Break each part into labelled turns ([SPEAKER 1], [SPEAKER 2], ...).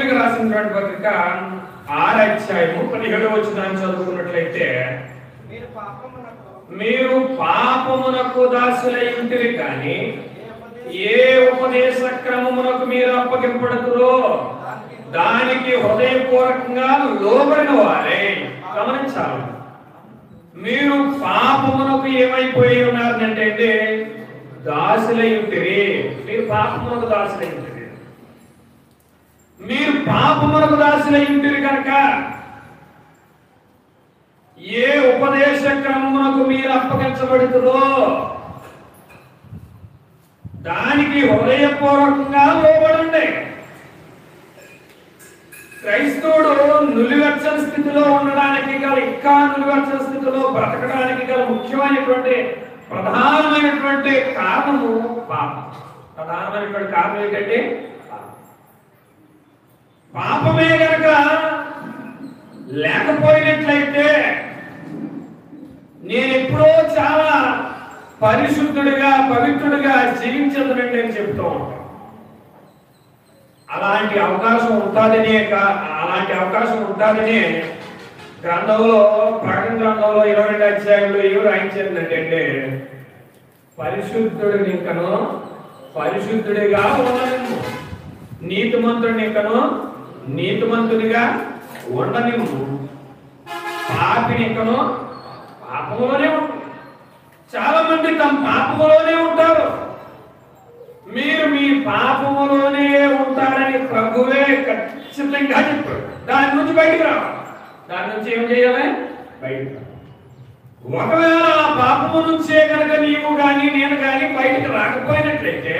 [SPEAKER 1] కొరింథీయులకు రాసినటువంటి పత్రిక 6వ అధ్యాయము 17వ వచనాన్ని చదువుకున్నట్లయితే, మీరు పాపమునకు దాసులై ఉంటిరి కానీ ఏ ఉపదేశ క్రమమునకు మీరు అప్పగింపడుతురో దానికి హృదయపూర్వకంగా లోబడిన వారే. గమనించాలి, మీరు పాపమునకు ఏమైపోయి ఉన్నారంటే దాసులై ఉంటిరి. మీరు పాపమునకు దాసులై ఉంటిరి. మీరు పాపమునకు దాసులై ఉంటిరి కనుక ఏ ఉపదేశ క్రమమునకు మీరు అప్పగించబడుతుందో దానికి హృదయపూర్వకంగా లోబడండి. క్రైస్తవుడు నులివెచ్చని స్థితిలో ఉండడానికి గల, ఇంకా నులివెచ్చని స్థితిలో బ్రతకడానికి గల ముఖ్యమైనటువంటి ప్రధానమైనటువంటి కారణము పాపం. ప్రధానమైనటువంటి కారణం ఏంటంటే పాపమే గనక లేకపోయినట్లయితే నేను ఎప్పుడో చాలా పరిశుద్ధుడిగా పవిత్రుడిగా జీవించదునండి అని చెప్తూ ఉంటాను. అలాంటి అవకాశం ఉంటుందనే గ్రంథంలో, ప్రకటన గ్రంథంలో 22వ అధ్యాయంలో ఏమి రాయించిందంటే, పరిశుద్ధుడిని ఇంకను పరిశుద్ధుడిగా ఉండనిమ్ము, నీతిమంతుడిని ఇంకను నీతిమంతుడిగా ఉండనిమ్ము, పాపిని ఇంకను పాపములోనే ఉంటుంది. చాలా మంది తమ పాపములోనే ఉంటారు. మీరు మీ పాపములోనే ఉంటారని ప్రభువే ఖచ్చితంగా చెప్పాడు. దాని నుంచి బయటకు రావాలి. దాని నుంచి ఏం చేయాలి? బయటకు రావాలి. ఒకవేళ ఆ పాపము నుంచే కనుక నీవు కానీ నేను కానీ బయటకు రాకపోయినట్లయితే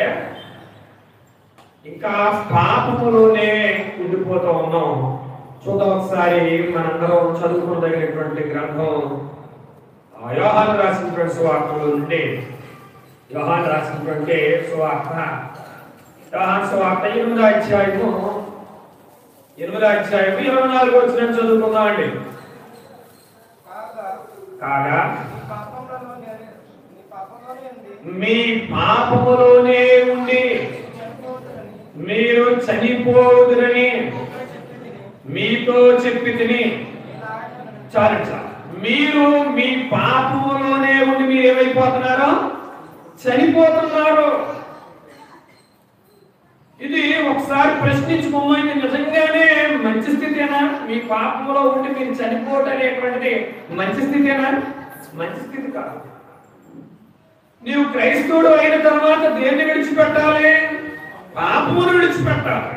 [SPEAKER 1] ఇంకా పాపములోనే ఉండిపోతూ ఉన్నాం. చూద్దాం ఒకసారి మనందరం చదువుకోదగినటువంటి గ్రంథం యోహాను రాసినటువంటి సువార్తలో నుండి. యోహాను రాసినటువంటి సువార్త, యోహాను సువార్త 8వ అధ్యాయము 24వ వచనం చదువుకుందామండి. కాగా మీ పాపములోనే ఉండి మీరు చనిపోదురని మీతో చెప్పి తిని. చాలు చాలు. మీరు మీ పాపములోనే ఉండి మీరు ఏమైపోతున్నారో చనిపోతున్నారు. ఇది ఒకసారి ప్రశ్నించుకోమని, నిజంగానే మంచి స్థితేనా? మీ పాపములో ఉండి మీరు చనిపోవటం అనేటువంటిది మంచి స్థితేనా? మంచి స్థితి కాదు. నీవు క్రైస్తవుడు అయిన తర్వాత దేన్ని విడిచిపెట్టాలి? పాపమును విడిచిపెట్టాలి.